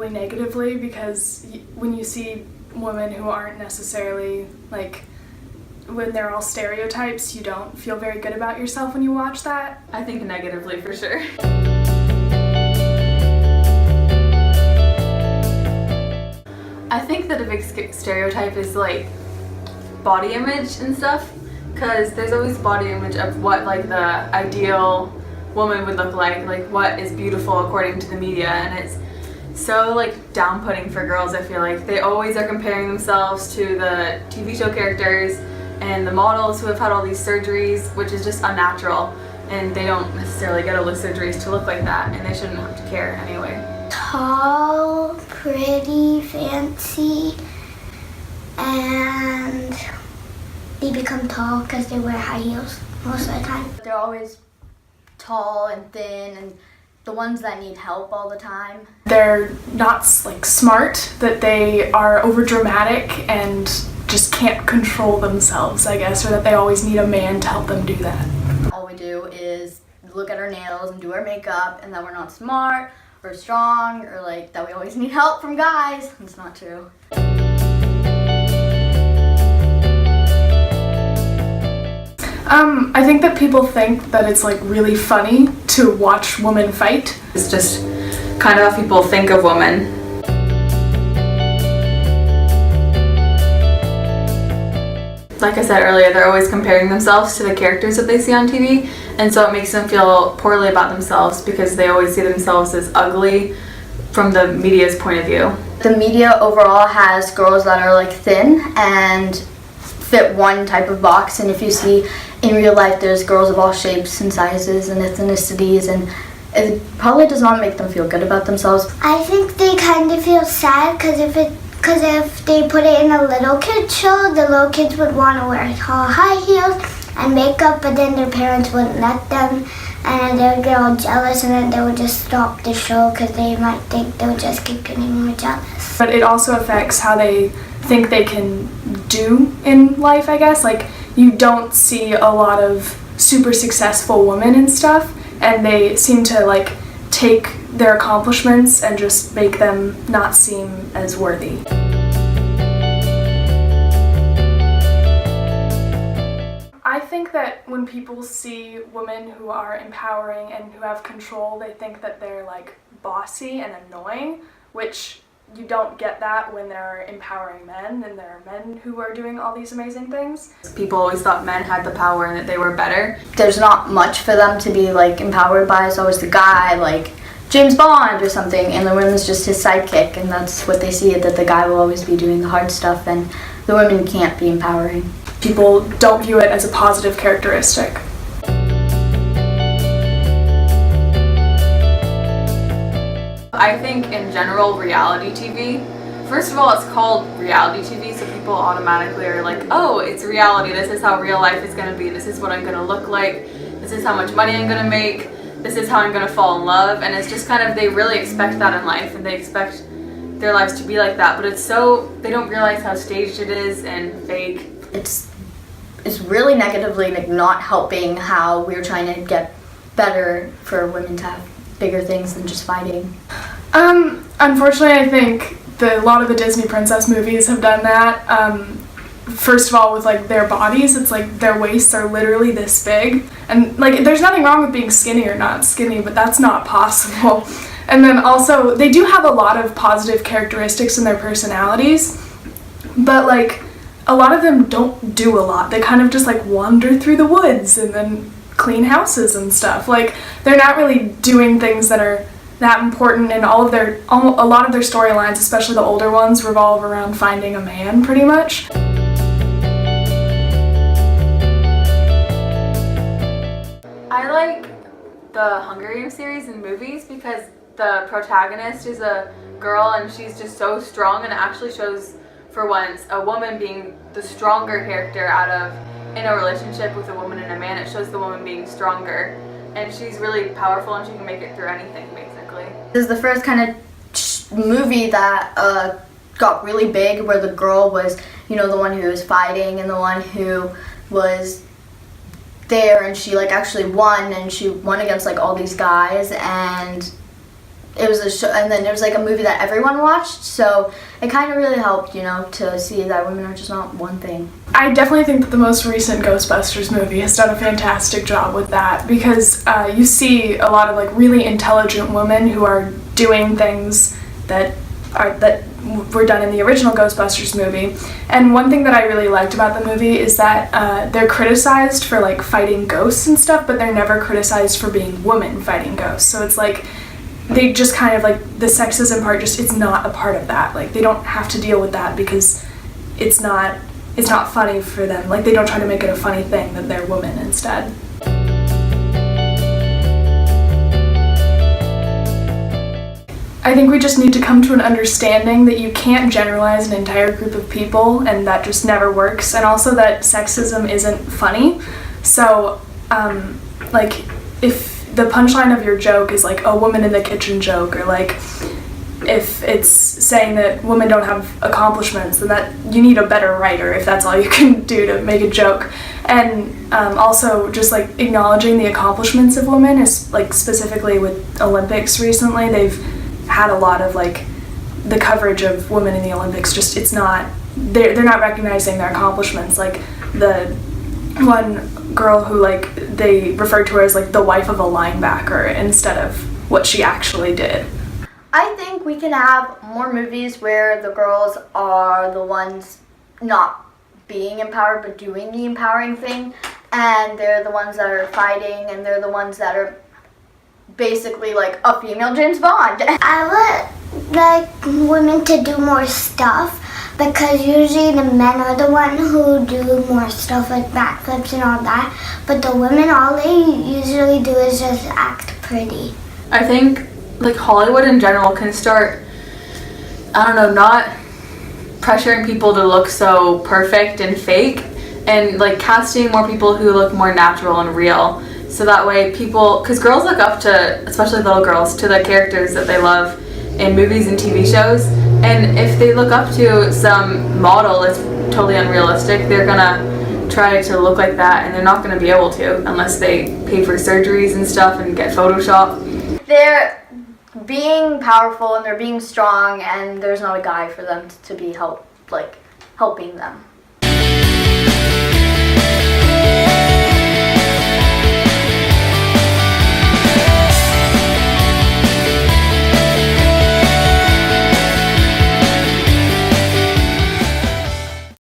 really negatively because when you see women who aren't necessarily, like, when they're all stereotypes, you don't feel very good about yourself when you watch that. I think negatively for sure. I think that a big stereotype is like body image and stuff, because there's always body image of what like the ideal woman would look like what is beautiful according to the media, and it's so like down-putting for girls. I feel like they always are comparing themselves to the TV show characters and the models who have had all these surgeries, which is just unnatural, and they don't necessarily get all those surgeries to look like that, and they shouldn't have to care anyway. Tall, pretty, fancy, and they become tall because they wear high heels most of the time. They're always tall and thin, and the ones that need help all the time. They're not like smart, that they are overdramatic and just can't control themselves, I guess, or that they always need a man to help them do that. All we do is look at our nails and do our makeup, and that we're not smart or strong, or like that we always need help from guys. It's not true. I think that people think that it's like really funny to watch women fight. It's just kind of how people think of women. Like I said earlier, they're always comparing themselves to the characters that they see on TV, and so it makes them feel poorly about themselves because they always see themselves as ugly from the media's point of view. The media overall has girls that are like thin and fit one type of box, and if you see in real life there's girls of all shapes and sizes and ethnicities, and it probably does not make them feel good about themselves. I think they kind of feel sad because if they put it in a little kid show, the little kids would want to wear tall high heels and makeup, but then their parents wouldn't let them, and then they would get all jealous, and then they would just stop the show because they might think they would just keep getting more jealous. But it also affects how they think they can do in life, I guess. Like, you don't see a lot of super successful women and stuff, and they seem to like take their accomplishments and just make them not seem as worthy. I think that when people see women who are empowering and who have control, they think that they're like bossy and annoying, which you don't get that when there are empowering men and there are men who are doing all these amazing things. People always thought men had the power and that they were better. There's not much for them to be like empowered by. It's always the guy, like James Bond or something, and the woman's just his sidekick, and that's what they see, that the guy will always be doing the hard stuff and the women can't be empowering. People don't view it as a positive characteristic. I think in general, reality TV, first of all, it's called reality TV, so people automatically are like, oh, it's reality, this is how real life is going to be, this is what I'm going to look like, this is how much money I'm going to make, this is how I'm going to fall in love, and it's just kind of, they really expect that in life, and they expect their lives to be like that, but it's so, they don't realize how staged it is and fake. It's really negatively like not helping how we're trying to get better for women to have bigger things than just fighting. Unfortunately, I think a lot of the Disney princess movies have done that. First of all, with like their bodies, it's like their waists are literally this big, and like there's nothing wrong with being skinny or not skinny, but that's not possible. And then also, they do have a lot of positive characteristics in their personalities, but like a lot of them don't do a lot. They kind of just like wander through the woods and then clean houses and stuff. Like, they're not really doing things that are that important, and a lot of their storylines, especially the older ones, revolve around finding a man pretty much. I like the Hunger Games series and movies because the protagonist is a girl and she's just so strong, and it actually shows, for once, a woman being the stronger character out of, in a relationship with a woman and a man. It shows the woman being stronger, and she's really powerful and she can make it through anything, basically. This is the first kind of movie that got really big, where the girl was, you know, the one who was fighting and the one who was there, and she like actually won, and she won against like all these guys, and it was a show, and then it was like a movie that everyone watched, so it kind of really helped, you know, to see that women are just not one thing. I definitely think that the most recent Ghostbusters movie has done a fantastic job with that, because you see a lot of like really intelligent women who are doing things that were done in the original Ghostbusters movie. And one thing that I really liked about the movie is that they're criticized for like fighting ghosts and stuff, but they're never criticized for being women fighting ghosts. So it's like they just kind of like the sexism part, just it's not a part of that. Like they don't have to deal with that because it's not funny for them. Like they don't try to make it a funny thing that they're women instead. I think we just need to come to an understanding that you can't generalize an entire group of people, and that just never works, and also that sexism isn't funny. So, like, if the punchline of your joke is like a woman in the kitchen joke, or like if it's saying that women don't have accomplishments, then that you need a better writer if that's all you can do to make a joke. And also just like acknowledging the accomplishments of women is like specifically with Olympics recently, they've had a lot of like the coverage of women in the Olympics, just it's not, they're not recognizing their accomplishments. Like the one girl who like they referred to her as like the wife of a linebacker instead of what she actually did. I think we can have more movies where the girls are the ones not being empowered but doing the empowering thing, and they're the ones that are fighting, and they're the ones that are basically like a female James Bond. I would like women to do more stuff, because usually the men are the one who do more stuff like backflips and all that, but the women, all they usually do is just act pretty. I think like Hollywood in general can start, I don't know, not pressuring people to look so perfect and fake, and like casting more people who look more natural and real. So that way people, because girls look up to, especially little girls, to the characters that they love in movies and TV shows. And if they look up to some model that's totally unrealistic, they're gonna try to look like that, and they're not gonna be able to unless they pay for surgeries and stuff and get Photoshop. They're being powerful and they're being strong, and there's not a guy for them to be helping them.